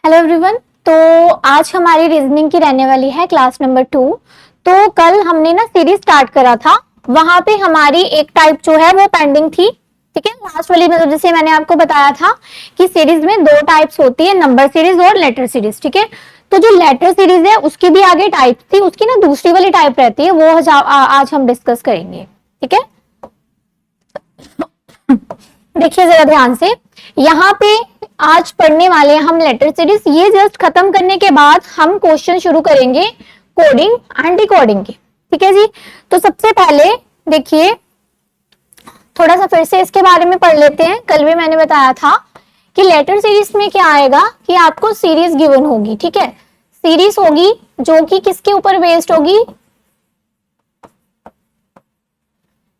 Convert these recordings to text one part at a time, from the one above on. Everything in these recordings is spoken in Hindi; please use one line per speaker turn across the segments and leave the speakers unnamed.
Hello everyone. तो आज हमारी रीजनिंग की रहने वाली है क्लास नंबर 2। तो कल हमने ना सीरीज स्टार्ट करा था, वहां पे हमारी एक टाइप जो है वो पेंडिंग थी। ठीक है, लास्ट वाली में जैसे मैंने आपको बताया था कि सीरीज में दो टाइप्स होती है, नंबर सीरीज और लेटर सीरीज। ठीक है, तो जो लेटर सीरीज है उसकी भी आगे टाइप थी, उसकी ना दूसरी वाली टाइप रहती है, वो आज हम डिस्कस करेंगे। ठीक है, देखिए जरा ध्यान से, यहाँ पे आज पढ़ने वाले हैं हम लेटर सीरीज। ये जस्ट खत्म करने के बाद हम क्वेश्चन शुरू करेंगे कोडिंग एंड डिकोडिंग के। ठीक है जी, तो सबसे पहले देखिए थोड़ा सा फिर से इसके बारे में पढ़ लेते हैं। कल भी मैंने बताया था कि लेटर सीरीज में क्या आएगा कि आपको सीरीज गिवन होगी। ठीक है, सीरीज होगी जो कि किसके ऊपर बेस्ड होगी,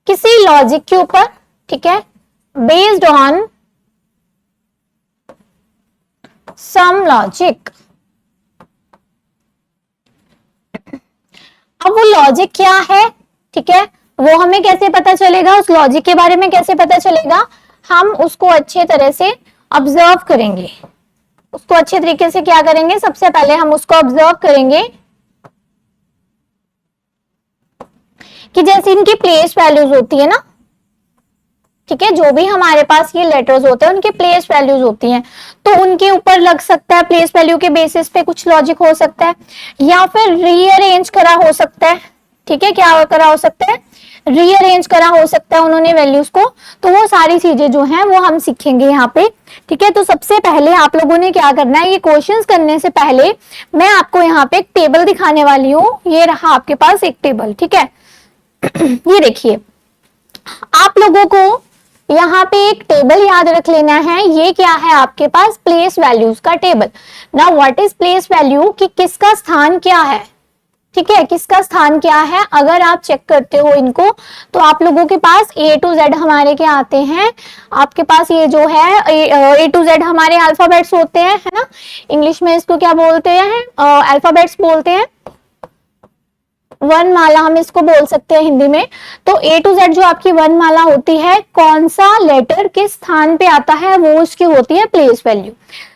किसी लॉजिक के ऊपर। ठीक है, बेस्ड ऑन सम लॉजिक। अब वो लॉजिक क्या है, ठीक है, वो हमें कैसे पता चलेगा, उस लॉजिक के बारे में कैसे पता चलेगा, हम उसको अच्छे तरह से ऑब्जर्व करेंगे। उसको अच्छे तरीके से क्या करेंगे, सबसे पहले हम उसको ऑब्जर्व करेंगे कि जैसे इनकी प्लेस वैल्यूज होती है ना। ठीक है, जो भी हमारे पास ये लेटर्स होते हैं उनकी प्लेस वैल्यूज होती हैं, तो उनके ऊपर लग सकता है, प्लेस वैल्यू के बेसिस पे कुछ लॉजिक हो सकता है, या फिर रीअरेंज करा हो सकता है। ठीक है, क्या करा हो सकता है, रीअरेंज करा हो सकता है उन्होंने वैल्यूज को। तो वो सारी चीजें जो हैं वो हम सीखेंगे यहाँ पे। ठीक है, तो सबसे पहले आप लोगों ने क्या करना है, ये क्वेश्चंस करने से पहले मैं आपको यहाँ पे एक टेबल दिखाने वाली हूँ। ये रहा आपके पास एक टेबल। ठीक है, ये देखिए, आप लोगों को यहाँ पे एक टेबल याद रख लेना है। ये क्या है आपके पास, प्लेस वैल्यूज का टेबल। ना व्हाट इज प्लेस वैल्यू, कि किसका स्थान क्या है। ठीक है, किसका स्थान क्या है, अगर आप चेक करते हो इनको तो आप लोगों के पास A to Z हमारे क्या आते हैं, आपके पास ये जो है A to Z हमारे अल्फाबेट्स होते हैं, है ना। इंग्लिश में इसको क्या बोलते हैं, अल्फाबेट्स बोलते हैं, वर्णमाला हम इसको बोल सकते हैं हिंदी में। तो A to Z जो आपकी वर्णमाला होती है, कौन सा लेटर किस स्थान पे आता है, वो उसकी होती है प्लेस वैल्यू।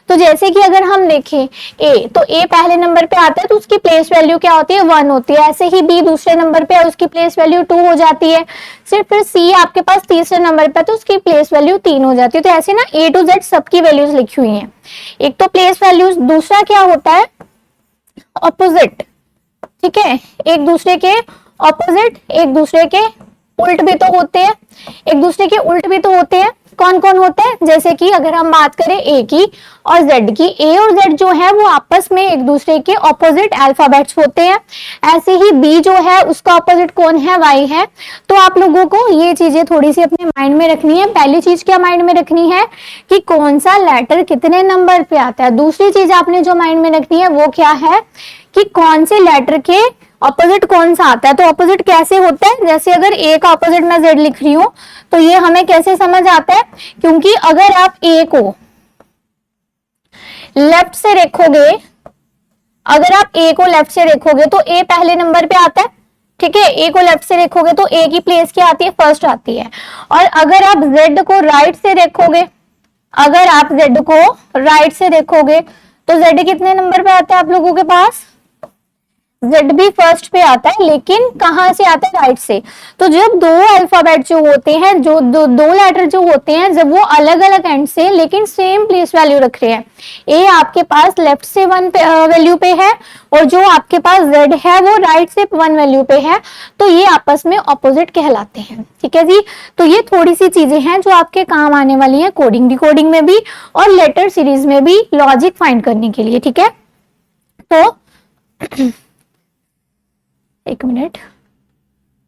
तो जैसे कि अगर हम देखें A, तो A पहले नंबर पे आता है तो उसकी प्लेस वैल्यू क्या होती है, 1 होती है। ऐसे ही B दूसरे नंबर पे है, उसकी प्लेस वैल्यू 2 हो जाती है। सिर्फ फिर C आपके पास तीसरे नंबर पे तो उसकी प्लेस वैल्यू 3 हो जाती है। तो ऐसे ना A to Z सबकी वैल्यूज लिखी हुई है। एक तो प्लेस वैल्यूज, दूसरा क्या होता है, ऑपोजिट। ठीक है, एक दूसरे के ऑपोजिट, एक दूसरे के उल्ट भी तो होते हैं, एक दूसरे के उल्ट भी तो होते हैं। कौन कौन होते हैं, जैसे कि अगर हम बात करें A की और Z की, A और Z जो है वो आपस में एक दूसरे के ऑपोजिट अल्फाबेट्स होते हैं। ऐसे ही B जो है उसका ऑपोजिट कौन है, Y है। तो आप लोगों को ये चीजें थोड़ी सी अपने माइंड में रखनी है। पहली चीज क्या माइंड में रखनी है कि कौन सा लेटर कितने नंबर पे आता है। दूसरी चीज आपने जो माइंड में रखनी है वो क्या है कि कौन से लेटर के ऑपोजिट कौन सा आता है। तो ऑपोजिट कैसे होता है, जैसे अगर A का ऑपोजिट मैं Z लिख रही हूं तो ये हमें कैसे समझ आता है, क्योंकि अगर आप A को लेफ्ट से देखोगे, अगर आप A को लेफ्ट से देखोगे तो A पहले नंबर पे आता है। ठीक है, A को लेफ्ट से देखोगे तो A की प्लेस क्या आती है, फर्स्ट आती है। और अगर आप Z को राइट से देखोगे, अगर आप Z को राइट से देखोगे तो Z कितने नंबर पे आता है आप लोगों के पास, Z भी फर्स्ट पे आता है, लेकिन कहां से आता है, राइट से। तो जब दो अल्फाबेट जो होते हैं, जो दो लेटर जो होते हैं, जब वो अलग अलग एंड से लेकिन सेम प्लेस वैल्यू रख रहे हैं, A आपके पास लेफ्ट से 1 वैल्यू पे है और जो आपके पास Z है वो राइट से 1 वैल्यू पे है, तो ये आपस में ऑपोजिट कहलाते हैं। ठीक है जी, तो ये थोड़ी सी चीजें हैं जो आपके काम आने वाली है कोडिंग डिकोडिंग में भी और लेटर सीरीज में भी लॉजिक फाइंड करने के लिए। ठीक है, तो एक मिनट,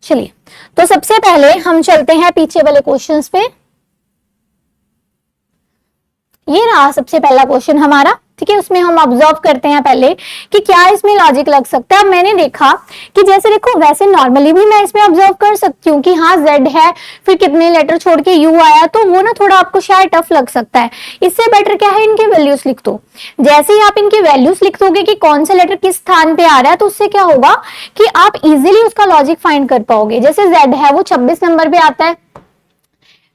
चलिए तो सबसे पहले हम चलते हैं पीछे वाले क्वेश्चंस पे। ये रहा सबसे पहला क्वेश्चन हमारा। ठीक है, उसमें हम ऑब्जर्व करते हैं पहले कि क्या इसमें लॉजिक लग सकता है। अब मैंने देखा कि जैसे देखो, वैसे नॉर्मली भी मैं इसमें ऑब्जर्व कर सकती हूँ कि हाँ Z है, फिर कितने लेटर छोड़ के U आया, तो वो ना थोड़ा आपको शायद टफ लग सकता है। इससे बेटर क्या है, इनकी वैल्यूज लिख दो। जैसे ही आप इनकी वैल्यूज लिख दोगे कि कौन सा लेटर किस स्थान पे आ रहा है, तो उससे क्या होगा कि आप इजिली उसका लॉजिक फाइंड कर पाओगे। जैसे Z है वो 26 नंबर पे आता है,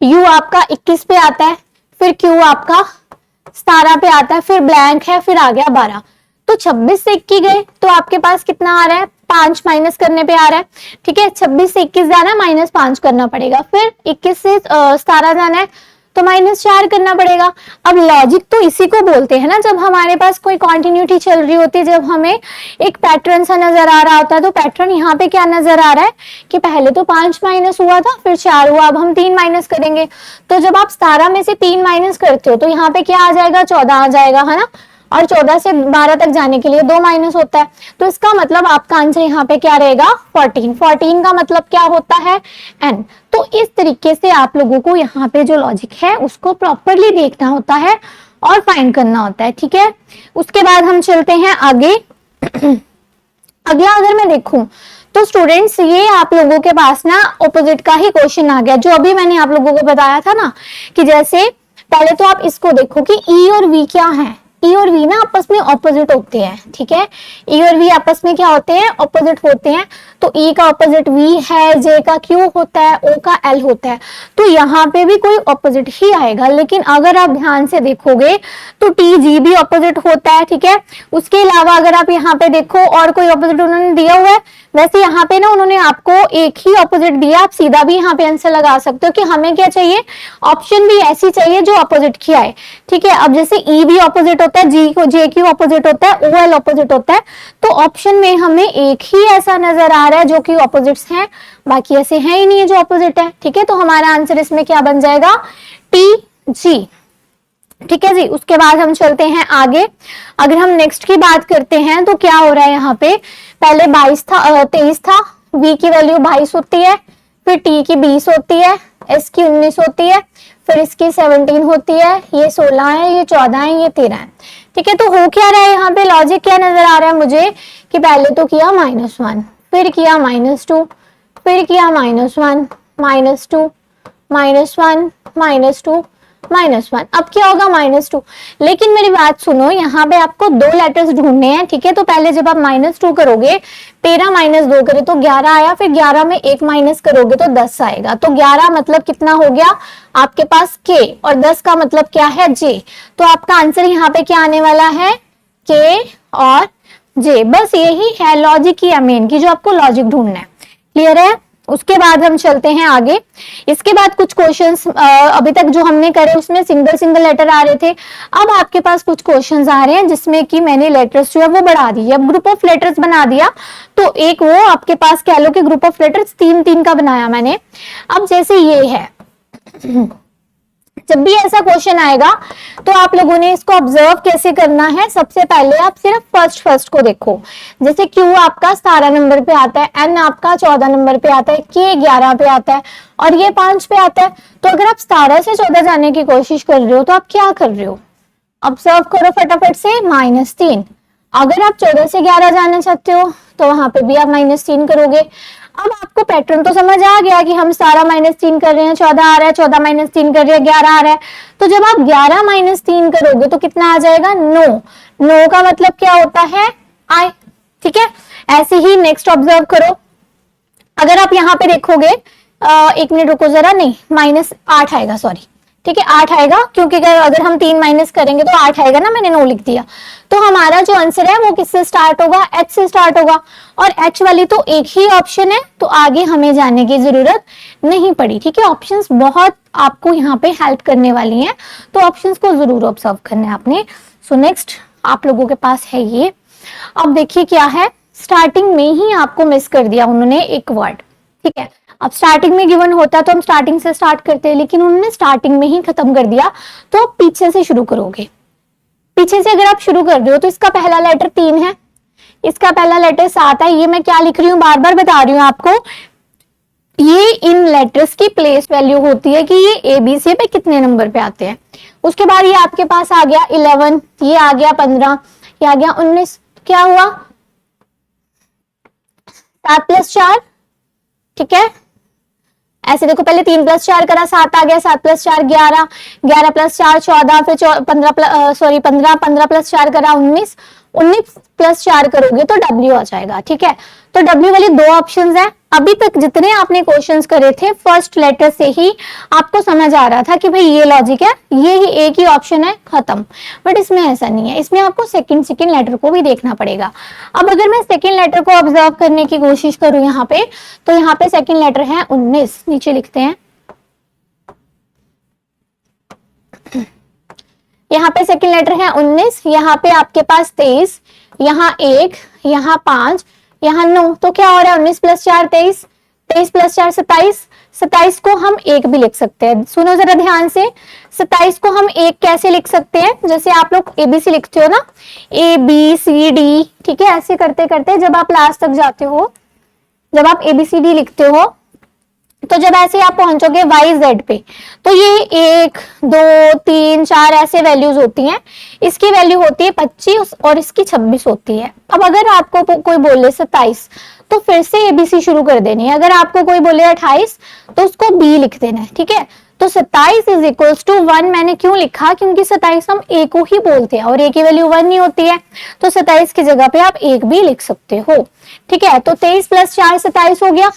U आपका 21 पे आता है, फिर Q आपका 17 पे आता है, फिर ब्लैंक है, फिर आ गया 12। तो 26 से 21 गए तो आपके पास कितना आ रहा है, 5 माइनस करने पे आ रहा है। ठीक है, 26 से 21 जाना है, -5 करना पड़ेगा। फिर 21 से 17 जाना है तो -4 करना पड़ेगा। अब लॉजिक तो इसी को बोलते हैं ना, जब हमारे पास कोई कॉन्टिन्यूटी चल रही होती है, जब हमें एक पैटर्न सा नजर आ रहा होता है। तो पैटर्न यहाँ पे क्या नजर आ रहा है कि पहले तो 5 माइनस हुआ था, फिर 4 हुआ, अब हम 3 माइनस करेंगे। तो जब आप 17 में से 3 माइनस करते हो तो यहाँ पे क्या आ जाएगा, 14 आ जाएगा, है ना। और 14 से 12 तक जाने के लिए 2 माइनस होता है। तो इसका मतलब आपका आंसर यहाँ पे क्या रहेगा, 14। 14 का मतलब क्या होता है, n। तो इस तरीके से आप लोगों को यहाँ पे जो लॉजिक है उसको प्रॉपरली देखना होता है और फाइंड करना होता है। ठीक है, उसके बाद हम चलते हैं आगे। अगला अगर मैं देखूं तो स्टूडेंट्स, ये आप लोगों के पास ना ऑपोजिट का ही क्वेश्चन आ गया, जो अभी मैंने आप लोगों को बताया था ना, कि जैसे पहले तो आप इसको देखो कि ई और वी क्या है। ई और वी ना आपस में ऑपोजिट होते हैं। ठीक है, ई और वी आपस में क्या होते हैं, ऑपोजिट होते हैं। तो ई का ऑपोजिट वी है, जे का क्यू होता है, ओ का एल होता है। तो यहाँ पे भी कोई ऑपोजिट ही आएगा। लेकिन अगर आप ध्यान से देखोगे तो टी जी भी ऑपोजिट होता है। ठीक है, उसके अलावा अगर आप यहाँ पे देखो और कोई ऑपोजिट उन्होंने दिया हुआ है, वैसे यहाँ पे ना उन्होंने आपको एक ही ऑपोजिट दिया। आप सीधा भी यहाँ पे आंसर लगा सकते हो कि हमें क्या चाहिए, ऑप्शन भी ऐसी चाहिए जो ऑपोजिट की आए। ठीक है, अब जैसे ई भी ऑपोजिट होता है, जी को जे क्यू ऑपोजिट होता है, ओ एल ऑपोजिट होता है। तो ऑप्शन में हमें एक ही ऐसा नजर आ रहा है जो कि ऑपोजिट्स हैं, बाकी ऐसे हैं ही नहीं है जो ऑपोजिट है। ठीक है, तो हमारा आंसर इसमें क्या बन जाएगा, टी जी। ठीक है जी, उसके बाद हम चलते हैं आगे। अगर हम नेक्स्ट की बात करते हैं तो क्या हो रहा है यहाँ पे, पहले 23 था, v की वैल्यू 22 होती है, फिर t की 20 होती है, s की 19 होती है, फिर इसकी 17 होती है, ये 16 है, ये 14 है, ये 13 है। ठीक है, तो हो क्या रहा है यहाँ पे, लॉजिक क्या नजर आ रहा है मुझे कि पहले तो किया -1, फिर किया -2, फिर किया -1, -2, -1, -2, -1। अब क्या होगा, -2। लेकिन मेरी बात सुनो, यहाँ पे आपको 2 लेटर्स ढूंढने हैं। ठीक है, तो पहले जब आप -2 करोगे, 13 - 2 करे तो 11 आया, फिर 11 में 1 माइनस करोगे तो 10 आएगा। तो 11 मतलब कितना हो गया आपके पास k, और 10 का मतलब क्या है, j। तो आपका आंसर यहाँ पे क्या आने वाला है, k और j। बस यही है लॉजिक की मेन की, जो आपको लॉजिक ढूंढना है। क्लियर है। उसके बाद हम चलते हैं आगे। इसके बाद कुछ क्वेश्चंस अभी तक जो हमने करे उसमें सिंगल सिंगल लेटर आ रहे थे। अब आपके पास कुछ क्वेश्चंस आ रहे हैं जिसमें कि मैंने लेटर्स जो है वो बढ़ा दी है, अब ग्रुप ऑफ लेटर्स बना दिया। तो एक वो आपके पास कह लो कि ग्रुप ऑफ लेटर्स 3-3 का बनाया मैंने। अब जैसे ये है, जब भी ऐसा क्वेश्चन आएगा तो आप लोगों ने इसको ऑब्जर्व कैसे करना है, सबसे पहले आप सिर्फ फर्स्ट को देखो। जैसे Q आपका 17 नंबर पे आता है, N आपका 14 नंबर पे आता है, K 11 पे आता है और ये 5 पे आता है। तो अगर आप 17 से 14 जाने की कोशिश कर रहे हो तो आप क्या कर रहे हो, ऑब्जर्व करो फटाफट से, -3। अगर आप 14 से 11 जाना चाहते हो तो वहां पे भी आप -3 करोगे। अब आपको पैटर्न तो समझ आ गया कि हम 17 -3 कर रहे हैं, 14 आ रहा है, 14 -3 कर रहे हैं, 11 आ रहा है। तो जब आप 11 -3 करोगे तो कितना आ जाएगा, 9। 9 का मतलब क्या होता है, I। ठीक है, ऐसे ही नेक्स्ट ऑब्जर्व करो। अगर आप यहाँ पे देखोगे, एक मिनट रुको जरा, नहीं -8 आएगा, सॉरी। ठीक है, 8 आएगा, क्योंकि अगर हम 3 माइनस करेंगे तो 8 आएगा ना, मैंने 9 लिख दिया। तो हमारा जो आंसर है वो किससे स्टार्ट होगा, H से स्टार्ट होगा। और H वाली तो एक ही ऑप्शन है, तो आगे हमें जाने की जरूरत नहीं पड़ी। ठीक है, ऑप्शंस बहुत आपको यहाँ पे हेल्प करने वाली हैं, तो ऑप्शंस को जरूर ऑब्जर्व करना है आपने। सो नेक्स्ट आप लोगों के पास है ये। अब देखिए क्या है, स्टार्टिंग में ही आपको मिस कर दिया उन्होंने एक वर्ड। ठीक है, अब स्टार्टिंग में गिवन होता तो हम स्टार्टिंग से स्टार्ट करते हैं, लेकिन उन्होंने स्टार्टिंग में ही खत्म कर दिया। तो आप पीछे से शुरू करोगे। पीछे से अगर आप शुरू कर रहे हो तो इसका पहला लेटर 3 है, इसका पहला लेटर 7 है। ये मैं क्या लिख रही हूँ, बार बार बता रही हूँ आपको, ये इन लेटर्स की प्लेस वैल्यू होती है कि ये ABC पे कितने नंबर पे आते हैं। उसके बाद ये आपके पास आ गया 11, ये आ गया 15, ये आ गया 19। क्या हुआ, 7 + 4। ठीक है, ऐसे देखो, पहले 3 + 4 करा, 7 आ गया, 7 + 4 11, 11 + 4 14, फिर 15 + 4 करा 19, 19 प्लस 4 करोगे तो W आ जाएगा। ठीक है, तो W वाली दो ऑप्शंस है। अभी तक जितने आपने क्वेश्चंस करे थे फर्स्ट लेटर से ही आपको समझ आ रहा था कि भाई ये लॉजिक है, ये ही एक ही ऑप्शन है, खत्म। बट इसमें ऐसा नहीं है, इसमें आपको सेकंड लेटर को भी देखना पड़ेगा। अब अगर मैं सेकंड लेटर को ऑब्जर्व करने की कोशिश करूं यहाँ पे, तो यहाँ पे सेकंड लेटर है 19, नीचे लिखते हैं। यहाँ पे सेकंड लेटर है 19, यहाँ पे आपके पास 23, यहाँ 1, यहाँ 5, यहाँ 9, तो क्या हो रहा है 19 प्लस 4 23, 23 प्लस 4 27, 27 को हम 1 भी लिख सकते हैं। सुनो जरा ध्यान से, 27 को हम 1 कैसे लिख सकते हैं, जैसे आप लोग ABC लिखते हो ना, ABCD, ठीक है, ऐसे करते करते जब आप लास्ट तक जाते हो, जब आप ABCD लिखते हो, तो जब ऐसे आप पहुंचोगे YZ पे, तो ये 1 2 3 4 ऐसे वैल्यूज होती हैं। इसकी वैल्यू होती है 25 और इसकी 26 होती है। अब अगर आपको कोई बोले 27, तो फिर से ABC शुरू कर देनी है। अगर आपको कोई बोले 28, तो उसको B लिख देना है। ठीक है, तो 27 इज इक्वल्स टू 1 मैंने क्यों लिखा, क्योंकि 27 हम A को ही बोलते हैं और A की वैल्यू 1 नहीं होती है, तो 27 की जगह पे आप 1 भी लिख सकते हो। ठीक है, तो 23 प्लस 4 27 हो गया,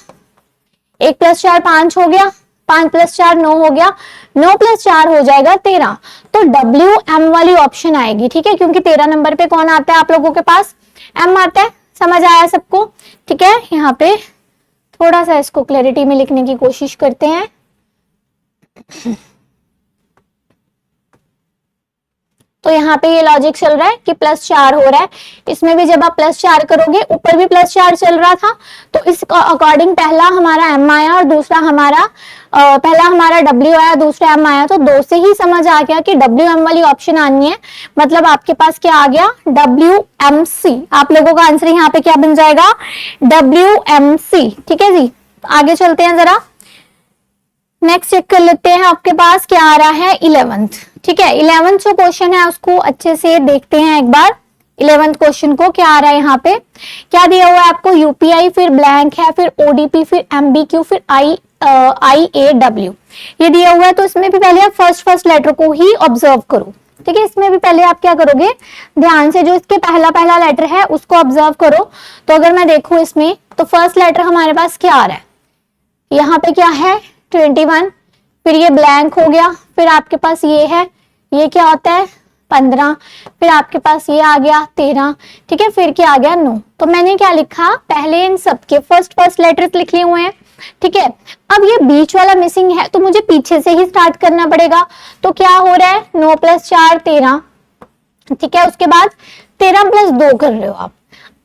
1 प्लस 4 5 हो गया, 5 प्लस 4 9 हो गया, 9 प्लस 4 हो जाएगा 13। तो WM वाली ऑप्शन आएगी। ठीक है, क्योंकि 13 नंबर पे कौन आता है आप लोगों के पास, M आता है। समझ आया सबको? ठीक है, यहाँ पे थोड़ा सा इसको क्लैरिटी में लिखने की कोशिश करते हैं। तो यहाँ पे ये लॉजिक चल रहा है कि +4 हो रहा है, इसमें भी जब आप +4 करोगे, ऊपर भी +4 चल रहा था, तो इस अकॉर्डिंग पहला हमारा M आया और दूसरा हमारा पहला हमारा W आया, दूसरा M आया, तो 2 से ही समझ आ गया कि WM वाली ऑप्शन आनी है। मतलब आपके पास क्या आ गया, WMC। आप लोगों का आंसर यहाँ पे क्या बन जाएगा, WMC। ठीक है जी, आगे चलते हैं जरा, नेक्स्ट चेक कर लेते हैं आपके पास क्या आ रहा है 11th। ठीक है, 11th जो क्वेश्चन है उसको अच्छे से देखते हैं एक बार। 11th क्वेश्चन को क्या आ रहा है, यहाँ पे क्या दिया हुआ है आपको, UPI, फिर ब्लैंक है, फिर ODP, फिर MBQ, फिर IAW ये दिया हुआ है। तो इसमें भी पहले आप फर्स्ट लेटर को ही ऑब्जर्व करो। ठीक है, इसमें भी पहले आप क्या करोगे, ध्यान से जो इसके पहला लेटर है उसको ऑब्जर्व करो। तो अगर मैं देखूं इसमें, तो फर्स्ट लेटर हमारे पास क्या आ रहा है, यहाँ पे क्या है 21, फिर ये ब्लैंक हो गया, फिर आपके पास ये है, ये क्या होता है 15, फिर आपके पास ये आ गया 13। ठीक है, फिर क्या आ गया 9। तो मैंने क्या लिखा, पहले इन सबके फर्स्ट लेटर्स लिख लिए हुए हैं। ठीक है, अब ये बीच वाला मिसिंग है, तो मुझे पीछे से ही स्टार्ट करना पड़ेगा। तो क्या हो रहा है, 9 प्लस 4 13। ठीक है, उसके बाद 13 प्लस 2 कर रहे हो आप।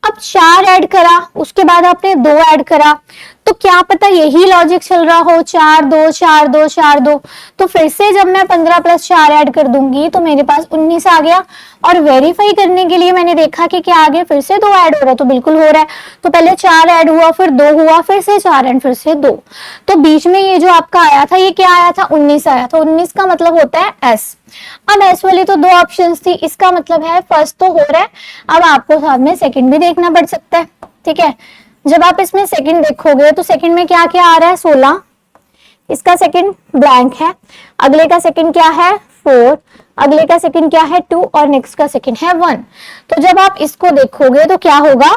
अब 4 ऐड करा, उसके बाद आपने 2 ऐड करा, तो क्या पता यही लॉजिक चल रहा हो, 4 2 4 2 4 2। तो फिर से जब मैं 15 प्लस 4 ऐड कर दूंगी तो मेरे पास 19 आ गया। और वेरीफाई करने के लिए मैंने देखा कि क्या आ गया, फिर से 2 ऐड हो रहा है, तो बिल्कुल हो रहा है। तो पहले 4 ऐड हुआ, फिर 2 हुआ, फिर से 4 एंड फिर से 2। तो बीच में ये जो आपका आया था, ये क्या आया था 19 आया था। 19 का मतलब होता है S। अब S वाली तो 2 ऑप्शंस थी, इसका मतलब है फर्स्ट तो हो रहा है, अब आपको साथ में सेकंड भी देखना पड़ सकता है। ठीक है, जब आप इसमें सेकंड देखोगे तो सेकंड में क्या क्या आ रहा है 16, इसका सेकंड ब्लैंक है, अगले का सेकंड क्या है 4, अगले का सेकंड क्या है 2 और नेक्स्ट का सेकंड है 1। तो जब आप इसको देखोगे तो क्या होगा,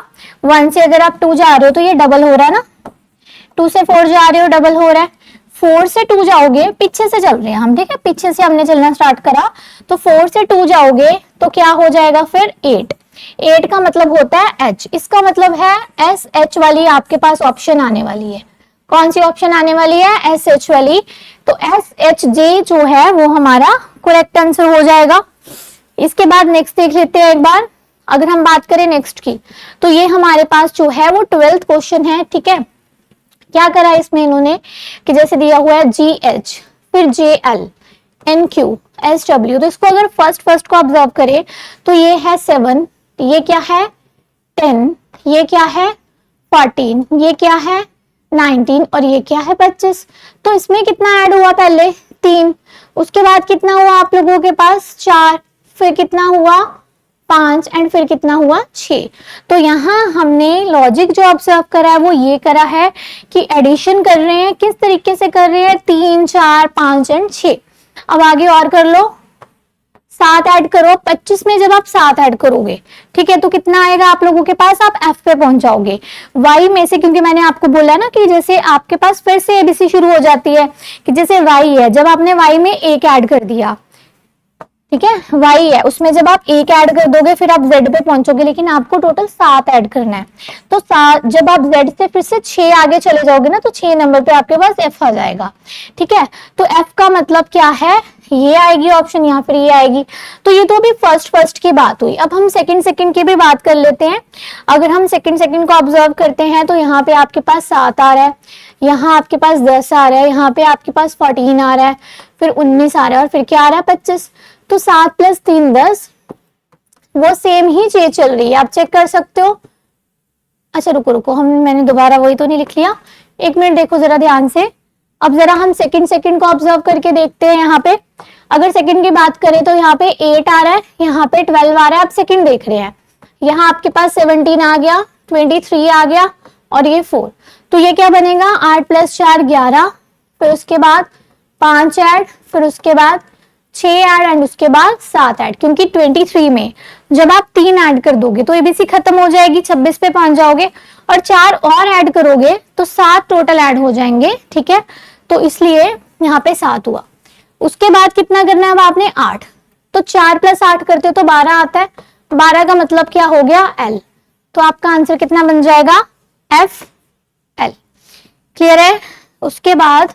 1 से अगर आप 2 जा रहे हो तो ये डबल हो रहा है ना, 2 से 4 जा रहे हो डबल हो रहा है, 4 से 2 जाओगे, पीछे से चल रहे हैं हम, ठीक है, पीछे से हमने चलना स्टार्ट करा, तो 4 से 2 जाओगे तो क्या हो जाएगा फिर 8। 8 का मतलब होता है H, इसका मतलब है SH वाली आपके पास ऑप्शन आने वाली है। कौन सी ऑप्शन आने वाली है, SH वाली। तो SHJ जो है वो हमारा करेक्ट आंसर हो जाएगा। इसके बाद नेक्स्ट देख लेते हैं एक बार। अगर हम बात करें नेक्स्ट की, तो ये हमारे पास जो है वो 12th क्वेश्चन है। ठीक है, क्या करा इसमें इन्होंने कि जैसे दिया हुआ है GH, फिर JL, NQ, SW, तो इसको अगर फर्स्ट को ऑब्जर्व करें तो ये है 7, ये क्या है 10, ये क्या है 14, ये क्या है 19 और ये क्या है 25। तो इसमें कितना ऐड हुआ, पहले 3, उसके बाद कितना हुआ आप लोगों के पास 4, फिर कितना हुआ 5 एंड फिर कितना हुआ 6। तो यहाँ हमने लॉजिक जो ऑब्जर्व करा है वो ये करा है कि एडिशन कर रहे हैं, किस तरीके से कर रहे हैं 3 4 5 एंड 6। अब आगे और कर लो, 7 ऐड करो, 25 में जब आप 7 ऐड करोगे, ठीक है, तो कितना आएगा आप लोगों के पास, आप F पे पहुंच जाओगे। Y में से, क्योंकि मैंने आपको बोला ना कि जैसे आपके पास फिर से ABC शुरू हो जाती है, कि जैसे Y है, जब आपने Y में 1 ऐड कर दिया, ठीक है, Y है, उसमें जब आप 1 ऐड कर दोगे फिर आप Z पे पहुंचोगे, लेकिन आपको टोटल 7 ऐड करना है। तो 7, जब आप Z से फिर से 6 आगे चले जाओगे ना, तो 6 नंबर पे आपके पास F आ जाएगा, ठीक है। तो F का मतलब क्या है, ये आएगी ऑप्शन, या फिर ये आएगी। तो ये तो अभी फर्स्ट की बात हुई। अब हम सेकंड की भी बात कर लेते हैं। अगर हम सेकंड को ऑब्जर्व करते हैं, तो यहाँ पे आपके पास 7 आ रहा है, यहाँ आपके पास 10 आ रहा है, यहाँ पे आपके पास 14 आ रहा है, फिर 19 आ रहा है, और फिर क्या आ रहा है, 25। तो 7 + 3 10, वो सेम ही चीज चल रही है, आप चेक कर सकते हो। अच्छा रुको, मैंने दोबारा वही तो नहीं लिख लिया, 1 मिनट देखो जरा ध्यान से। अब जरा हम सेकंड को ऑब्जर्व करके देखते हैं। यहाँ पे अगर सेकंड की बात करें तो यहाँ पे 8 आ रहा है, यहाँ पे 12 आ रहा है, आप सेकंड देख रहे हैं। यहाँ आपके पास 17 आ गया, 23 आ गया, और ये 4। तो ये क्या बनेगा, 8 + 4 11, फिर उसके बाद 5 ऐड, फिर उसके बाद 6 ऐड, एंड उसके बाद 7 ऐड, क्योंकि 23 में जब आप 3 ऐड कर दोगे तो एबीसी खत्म हो जाएगी, 26 पे पहुंच जाओगे, और 4 और ऐड करोगे तो 7 टोटल ऐड हो जाएंगे, ठीक है। तो इसलिए यहाँ पे 7 हुआ। उसके बाद कितना करना है अब आपने, 8। तो 4 + 8 करते हो तो 12 आता है, 12 का मतलब क्या हो गया, L। तो आपका आंसर कितना बन जाएगा, FL। क्लियर है। उसके बाद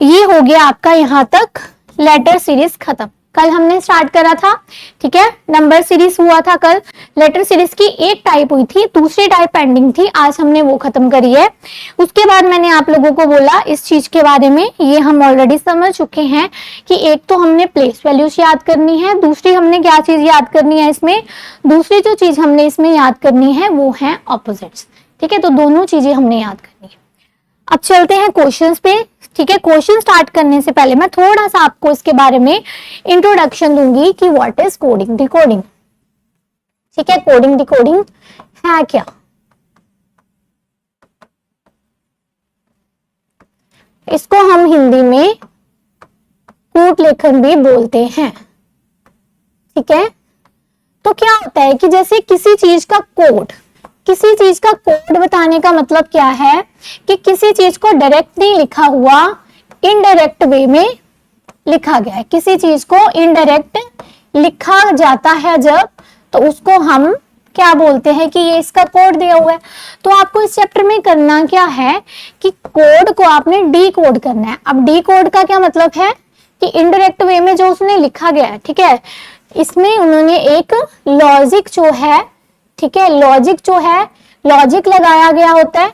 ये हो गया आपका यहाँ तक लेटर सीरीज खत्म। कल हमने स्टार्ट करा था, ठीक है, नंबर सीरीज हुआ था कल। लेटर सीरीज की एक टाइप हुई थी, दूसरी टाइप पेंडिंग थी, आज हमने वो खत्म करी है। उसके बाद मैंने आप लोगों को बोला इस चीज के बारे में, ये हम ऑलरेडी समझ चुके हैं कि एक तो हमने प्लेस वैल्यूज याद करनी है, दूसरी हमने क्या चीज याद करनी है इसमें, दूसरी जो चीज हमने इसमें याद करनी है वो है ऑपोजिट्स, ठीक है। तो दोनों चीजें हमने याद करनी है। अब चलते हैं क्वेश्चंस पे, ठीक है। क्वेश्चन स्टार्ट करने से पहले मैं थोड़ा सा आपको इसके बारे में इंट्रोडक्शन दूंगी कि व्हाट इज कोडिंग डिकोडिंग, ठीक है। कोडिंग डिकोडिंग है क्या, इसको हम हिंदी में कूट लेखन भी बोलते हैं, ठीक है। तो क्या होता है कि जैसे किसी चीज का कोड बताने का मतलब क्या है कि किसी चीज को डायरेक्ट नहीं लिखा हुआ, इनडायरेक्ट वे में लिखा गया है। किसी चीज को इनडायरेक्ट लिखा जाता है जब, तो उसको हम क्या बोलते हैं कि ये इसका कोड दिया हुआ है। तो आपको इस चैप्टर में करना क्या है कि कोड को आपने डी कोड करना है। अब डी कोड का क्या मतलब है कि इनडायरेक्ट वे में जो उसने लिखा गया है, ठीक है, इसमें उन्होंने एक लॉजिक जो है, ठीक है, लॉजिक लगाया गया होता है।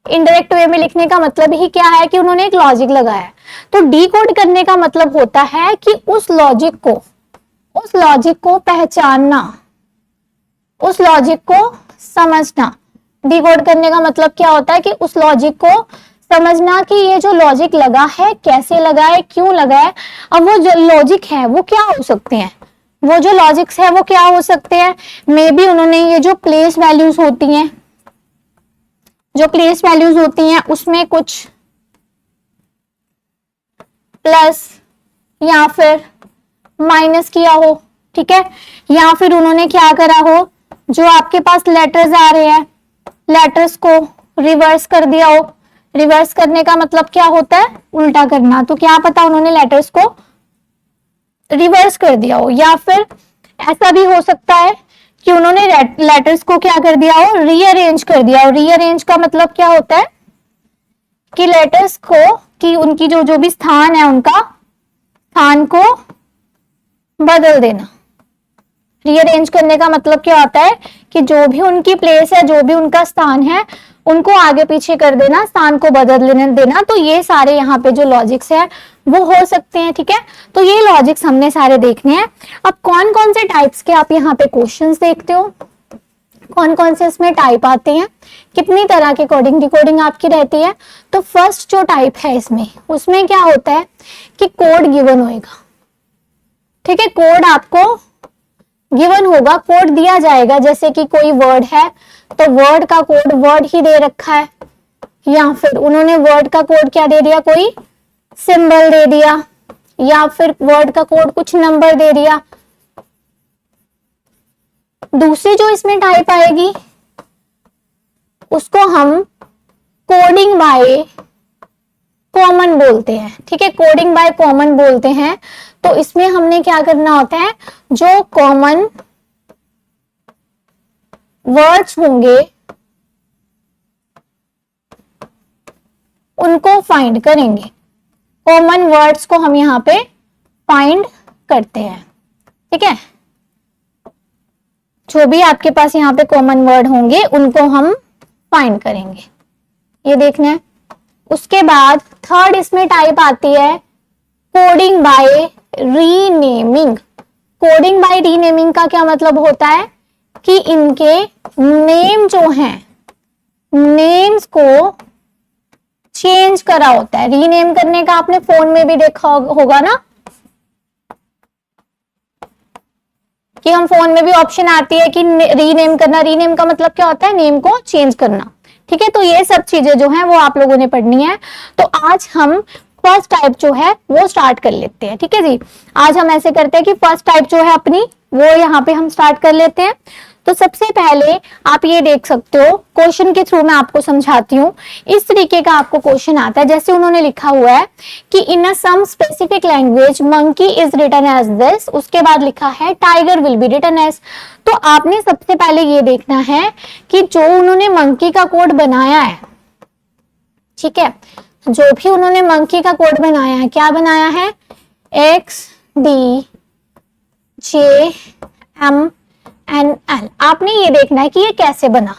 इनडायरेक्ट वे में लिखने का मतलब ही क्या है कि उन्होंने एक लॉजिक लगाया है। तो डिकोड करने का मतलब होता है कि उस लॉजिक को पहचानना, उस लॉजिक को समझना। डिकोड करने का मतलब क्या होता है कि उस लॉजिक को समझना कि ये जो लॉजिक लगा है कैसे लगा है, क्यों लगा है। अब वो जो लॉजिक है वो क्या हो सकते हैं, वो जो लॉजिक्स है वो क्या हो सकते हैं, मे बी उन्होंने ये जो प्लेस वैल्यूज होती हैं उसमें कुछ प्लस या फिर माइनस किया हो, ठीक है, या फिर उन्होंने क्या करा हो, जो आपके पास लेटर्स आ रहे हैं लेटर्स को रिवर्स कर दिया हो। रिवर्स करने का मतलब क्या होता है, उल्टा करना। तो क्या पता उन्होंने लेटर्स को रिवर्स कर दिया हो, या फिर ऐसा भी हो सकता है कि उन्होंने लेटर्स को क्या कर दिया हो, रीअरेंज कर दिया हो। रीअरेंज का मतलब क्या होता है कि लेटर्स को, कि उनकी जो भी स्थान है उनका स्थान को बदल देना। रीअरेंज करने का मतलब क्या होता है कि जो भी उनकी प्लेस है, जो भी उनका स्थान है, उनको आगे पीछे कर देना, स्थान को बदल देना। तो ये सारे यहाँ पे जो लॉजिक्स है वो हो सकते हैं, ठीक है। तो ये लॉजिक्स हमने सारे देखने हैं। अब कौन कौन से टाइप्स के आप यहाँ पे क्वेश्चंस देखते हो, कौन कौन से इसमें टाइप आते हैं, कितनी तरह की कोडिंग डिकोडिंग आपकी रहती है। तो फर्स्ट जो टाइप है इसमें, उसमें क्या होता है कि कोड गिवन होएगा, ठीक है। कोड आपको गिवन होगा, कोड दिया जाएगा। जैसे कि कोई वर्ड है तो वर्ड का कोड वर्ड ही दे रखा है, या फिर उन्होंने वर्ड का कोड क्या दे दिया, कोई सिंबल दे दिया या फिर वर्ड का कोड कुछ नंबर दे दिया। दूसरी जो इसमें टाइप आएगी उसको हम कोडिंग बाय कॉमन बोलते हैं। ठीक है, कोडिंग बाय कॉमन बोलते हैं। तो इसमें हमने क्या करना होता है, जो कॉमन वर्ड्स होंगे उनको फाइंड करेंगे। कॉमन वर्ड्स को हम यहाँ पे फाइंड करते हैं। ठीक है, जो भी आपके पास यहाँ पे कॉमन वर्ड होंगे उनको हम फाइंड करेंगे, ये देखना है। उसके बाद थर्ड इसमें टाइप आती है coding by renaming. Coding by renaming का क्या मतलब होता है कि इनके नेम जो हैं, नेम्स को चेंज करा होता है। रीनेम करने का आपने फोन में भी देखा होगा ना, कि हम फोन में भी ऑप्शन आती है कि रीनेम करना। रीनेम का मतलब क्या होता है, नेम को चेंज करना। ठीक है, तो ये सब चीजें जो हैं वो आप लोगों ने पढ़नी है। तो आज हम फर्स्ट टाइप जो है वो स्टार्ट कर लेते हैं। ठीक है जी, आज हम ऐसे करते हैं कि फर्स्ट टाइप जो है अपनी वो यहाँ पे हम स्टार्ट कर लेते हैं। तो सबसे पहले आप ये देख सकते हो, क्वेश्चन के थ्रू मैं आपको समझाती हूँ। इस तरीके का आपको क्वेश्चन आता है, जैसे उन्होंने लिखा हुआ है कि in a some specific language monkey is written as this, उसके बाद लिखा है tiger will be written as. तो आपने सबसे पहले ये देखना है कि जो उन्होंने मंकी का कोड बनाया है, ठीक है, जो भी उन्होंने मंकी का कोड बनाया है, क्या बनाया है, XDJMNL। आपने ये देखना है कि ये कैसे बना,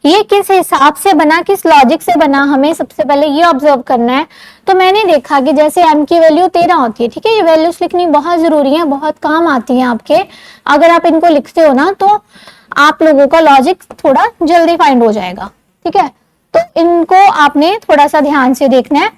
ये किस हिसाब से बना, किस लॉजिक से बना, हमें सबसे पहले ये ऑब्जर्व करना है। तो मैंने देखा कि जैसे m की वैल्यू 13 होती है। ठीक है, ये वैल्यूज लिखनी बहुत जरूरी है, बहुत काम आती है आपके। अगर आप इनको लिखते हो ना तो आप लोगों का लॉजिक थोड़ा जल्दी फाइंड हो जाएगा। ठीक है, तो इनको आपने थोड़ा सा ध्यान से देखना है।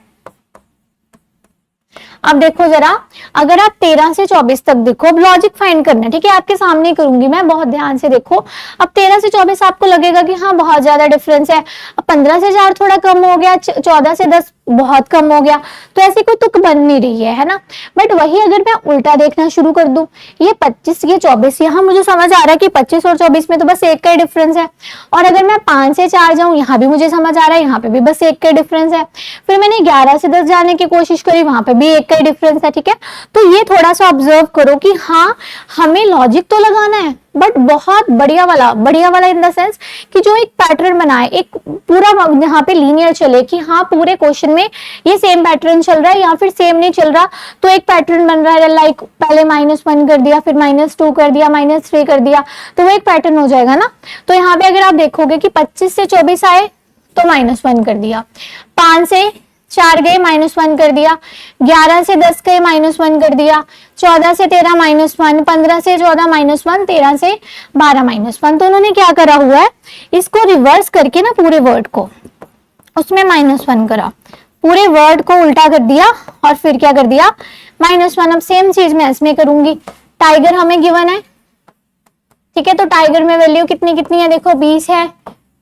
अब देखो जरा, अगर आप 13 से 24 तक देखो, अब लॉजिक फाइंड करना है। ठीक है, आपके सामने करूंगी मैं, बहुत ध्यान से देखो। अब 13 से 24 आपको लगेगा कि हाँ बहुत ज्यादा डिफरेंस है। अब 15 से 4 थोड़ा कम हो गया, 14 से 10 बहुत कम हो गया, तो ऐसी कोई तुक बन नहीं रही है ना। बट वही अगर मैं उल्टा देखना शुरू कर दूं, ये 25 ये 24, यहाँ मुझे समझ आ रहा है कि 25 और 24 में तो बस एक का ही डिफरेंस है। और अगर मैं 5 से 4 जाऊं, यहाँ भी मुझे समझ आ रहा है, यहाँ पे भी बस एक का डिफरेंस है। फिर मैंने 11 से 10 जाने की कोशिश करी, वहां पे भी एक का डिफरेंस है। ठीक है, तो ये थोड़ा सा ऑब्जर्व करो कि हाँ हमें लॉजिक तो लगाना है, बट बहुत बढ़िया वाला इन द सेंस कि जो एक पैटर्न बनाए, एक पूरा यहाँ पे लीनियर चले, कि हाँ पूरे क्वेश्चन में ये सेम पैटर्न चल रहा है या फिर सेम नहीं चल रहा, तो एक पैटर्न बन रहा है। लाइक पहले -1 कर दिया, फिर -2 कर दिया, -3 कर दिया, तो वो एक पैटर्न हो जाएगा ना। तो यहाँ पे अगर आप देखोगे कि 25 से 24 आए तो -1 कर दिया, 5 से 4 गए -1 कर दिया, 11 से 10 गए -1 कर दिया, 14 से 13 -1, 15 से 14 -1, 13 से 12 -1। तो उन्होंने क्या करा हुआ है, इसको रिवर्स करके ना पूरे वर्ड को उसमें -1 करा, पूरे वर्ड को उल्टा कर दिया और फिर क्या कर दिया, -1। अब सेम चीज मैं इसमें करूंगी। टाइगर हमें गिवन है, ठीक है, तो टाइगर में वैल्यू कितनी कितनी है, देखो 20 है,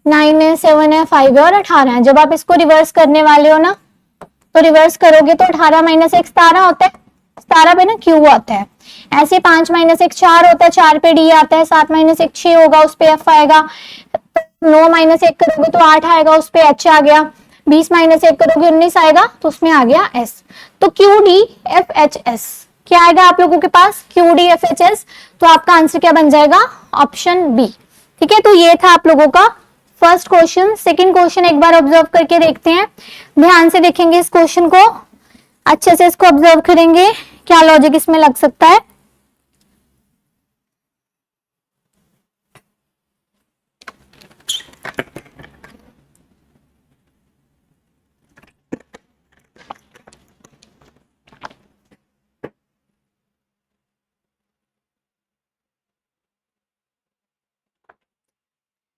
9 है, 7 है, 5 है और 18 है। जब आप इसको रिवर्स करने वाले हो ना, तो रिवर्स करोगे तो 18 - 1 17 होता है, 17 पे ना क्यू आता है। ऐसे 5 - 1 4 होता है, 4 पे डी आता है, 7 - 1 6 होगा, उस पे एफ आएगा। 9 - 1 करोगे तो 8 आएगा, उस पे एच आ गया। 20 - 1 करोगे 19 आएगा, तो उसमें आ गया एस। तो Q D F H S क्या आएगा आप लोगों के पास, Q D F H S. तो आपका आंसर क्या बन जाएगा, ऑप्शन बी। ठीक है, तो ये था आप लोगों का फर्स्ट क्वेश्चन। सेकंड क्वेश्चन एक बार ऑब्जर्व करके देखते हैं, ध्यान से देखेंगे इस क्वेश्चन को, अच्छे से इसको ऑब्जर्व करेंगे, क्या लॉजिक इसमें लग सकता है।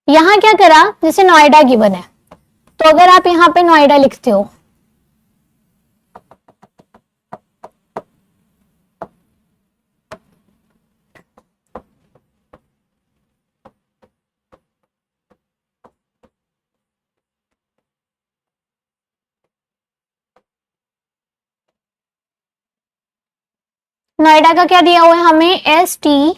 यहां क्या करा, जैसे नोएडा गिवन है, तो अगर आप यहां पे नोएडा लिखते हो, नोएडा का क्या दिया हुआ है हमें, ST,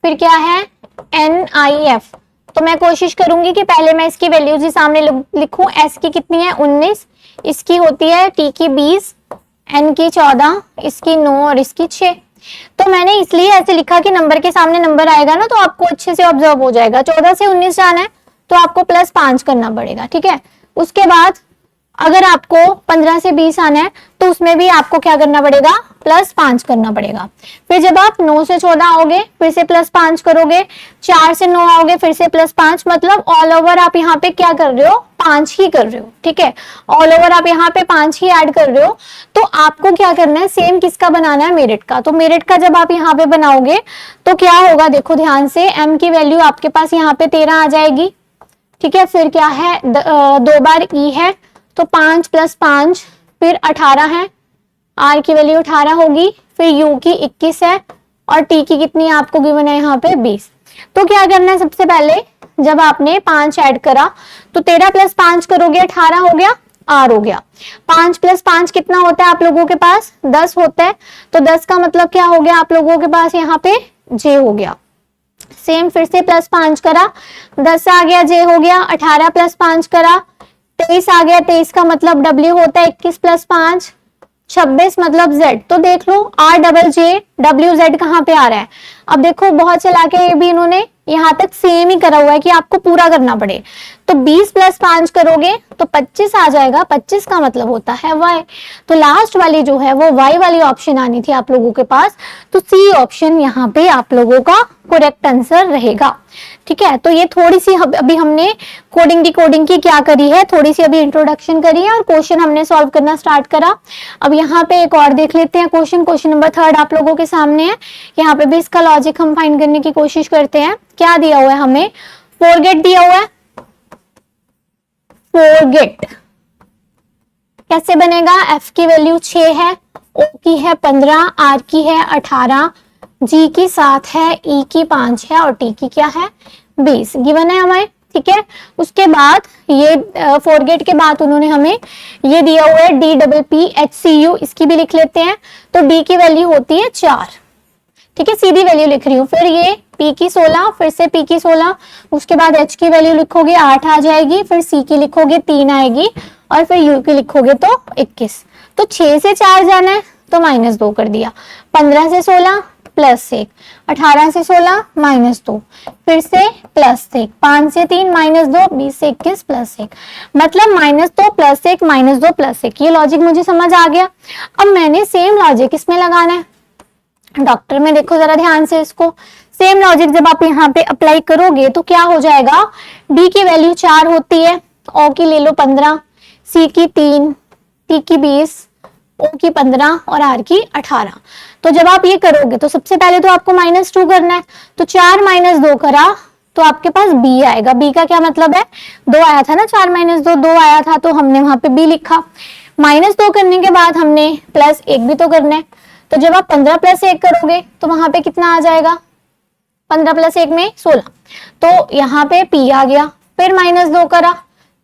फिर क्या है NIF। तो मैं कोशिश करूंगी कि पहले मैं इसकी वैल्यूज ही सामने लिखूं। S की कितनी है 19, इसकी होती है T की 20, N की 14, इसकी 9 और इसकी 6। तो मैंने इसलिए ऐसे लिखा कि नंबर के सामने नंबर आएगा ना तो आपको अच्छे से ऑब्जर्व हो जाएगा। 14 से 19 जाना है तो आपको +5 करना पड़ेगा, ठीक है। उसके बाद अगर आपको 15 से 20 आना है तो उसमें भी आपको क्या करना पड़ेगा, +5 करना पड़ेगा। फिर जब आप 9 से 14 आओगे फिर से +5 करोगे, 4 से 9 आओगे फिर से +5, मतलब ऑल ओवर आप यहाँ पे क्या कर रहे हो, 5 ही कर रहे हो, ठीक है। ऑल ओवर आप यहाँ पे 5 ही ऐड कर रहे हो। तो आपको क्या करना है, सेम किसका बनाना है, मेरिट का। तो मेरिट का जब आप यहाँ पे बनाओगे तो क्या होगा, देखो ध्यान से, M की वैल्यू आपके पास यहाँ पे 13 आ जाएगी, ठीक है। फिर क्या है, 2 बार E है तो 5 + 5 फिर 18 है, R की वैल्यू 18 होगी, फिर U की 21 है और T की कितनी आपको गिवन है यहाँ पे 20। तो क्या करना है, सबसे पहले जब आपने 5 ऐड करा तो 13 + 5 करोगे 18 हो गया, R हो गया। 5 + 5 कितना होता है आप लोगों के पास, 10 होता है। तो 10 का मतलब क्या हो गया आप लोगों के पास यहाँ पे J हो गया। सेम फिर से +5 करा, 10 आ गया, J हो गया। 18 + 5 करा, 23 आ गया, 23 का मतलब W होता है 21 + 5, 26 मतलब Z। तो देख लो RJJ कहाँ पे आ रहा है। अब देखो बहुत चला के ये भी इन्होंने यहाँ तक सेम ही करा हुआ है कि आपको पूरा करना पड़े। तो 20 + 5 करोगे तो 25 आ जाएगा, 25 का मतलब होता है Y। तो लास्ट वाली जो है वो Y वाली ऑप्शन आनी थी आप लोगों के पास। तो C ऑप्शन यहाँ पे आप लोगों का करेक्ट आंसर रहेगा, ठीक है। तो ये थोड़ी सी अभी हमने कोडिंग डिकोडिंग की क्या करी है, थोड़ी सी अभी इंट्रोडक्शन करी है और क्वेश्चन हमने सॉल्व करना स्टार्ट करा। अब यहाँ पे एक और देख लेते हैं क्वेश्चन नंबर 3 आप लोगों के सामने है। यहाँ पे भी इसका लॉजिक हम फाइंड करने की कोशिश करते हैं। क्या दिया हुआ है हमें, फॉरगेट दिया हुआ है। फॉरगेट कैसे बनेगा, F की वैल्यू 6 है, O की है 15, R की है 18, G की 7 है, E की 5 है और T की क्या है 20 गिवन है हमें, ठीक है। उसके बाद ये फॉरगेट के बाद उन्होंने हमें ये दिया हुआ है DPPHCU, इसकी भी लिख लेते हैं। तो D की वैल्यू होती है 4, ठीक है, सीधी वैल्यू लिख रही हूँ। फिर ये P की 16, फिर से P की 16, उसके बाद H की वैल्यू लिखोगे 8 आ जाएगी, फिर C की लिखोगे 3 आएगी और फिर U की लिखोगे तो 21। तो 6 से 4 जाना है तो -2 कर दिया, 15 से 16 +1, 18 से 16 -2, फिर से +1, 5 से 3 -2, 20 से 21 +1, मतलब -2 +1 -2 +1। ये लॉजिक मुझे समझ आ गया। अब मैंने सेम लॉजिक इसमें लगाना है, डॉक्टर में देखो जरा ध्यान से इसको। सेम लॉजिक जब आप यहाँ पे अप्लाई करोगे तो क्या हो जाएगा, D की वैल्यू 4 होती है, O की ले लो 15, C की 3, T की 20, O की 15 और R की 18। तो जब आप ये करोगे तो सबसे पहले तो आपको -2 करना है। तो 4 - 2 करा तो आपके पास B आएगा। B का क्या मतलब है, 2 आया था ना, 4 - 2 2 आया था तो हमने वहां पे B लिखा। -2 करने के बाद हमने +1 भी तो करना है। तो जब आप 15 + 1 करोगे तो वहां पे कितना आ जाएगा, 15 + 1 में 16। तो यहाँ पे P आ गया। फिर -2 करा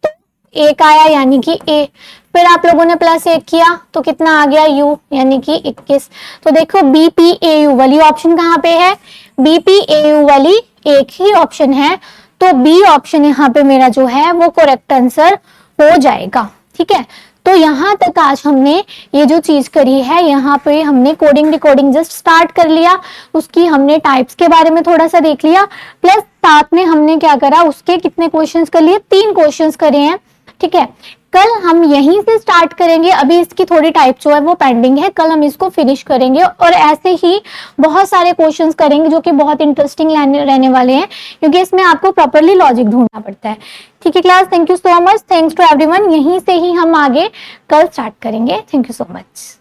तो 1 आया यानी कि A। फिर आप लोगों ने +1 किया तो कितना आ गया U यानी कि 21। तो देखो BPAU वाली ऑप्शन कहाँ पे है, BPAU वाली एक ही ऑप्शन है। तो B ऑप्शन यहाँ पे मेरा जो है वो करेक्ट आंसर हो जाएगा, ठीक है। तो यहाँ तक आज हमने ये जो चीज करी है, यहाँ पे हमने कोडिंग डिकोडिंग जस्ट स्टार्ट कर लिया, उसकी हमने टाइप्स के बारे में थोड़ा सा देख लिया, प्लस साथ में हमने क्या करा, उसके कितने क्वेश्चंस कर लिए, 3 क्वेश्चंस करे हैं, ठीक है। कल हम यहीं से स्टार्ट करेंगे, अभी इसकी थोड़ी टाइप जो है वो पेंडिंग है, कल हम इसको फिनिश करेंगे और ऐसे ही बहुत सारे क्वेश्चंस करेंगे जो कि बहुत इंटरेस्टिंग रहने वाले हैं, क्योंकि इसमें आपको प्रॉपरली लॉजिक ढूंढना पड़ता है, ठीक है class. Thank you so much, thanks to everyone. यहीं से ही हम आगे कल स्टार्ट करेंगे। Thank you so much.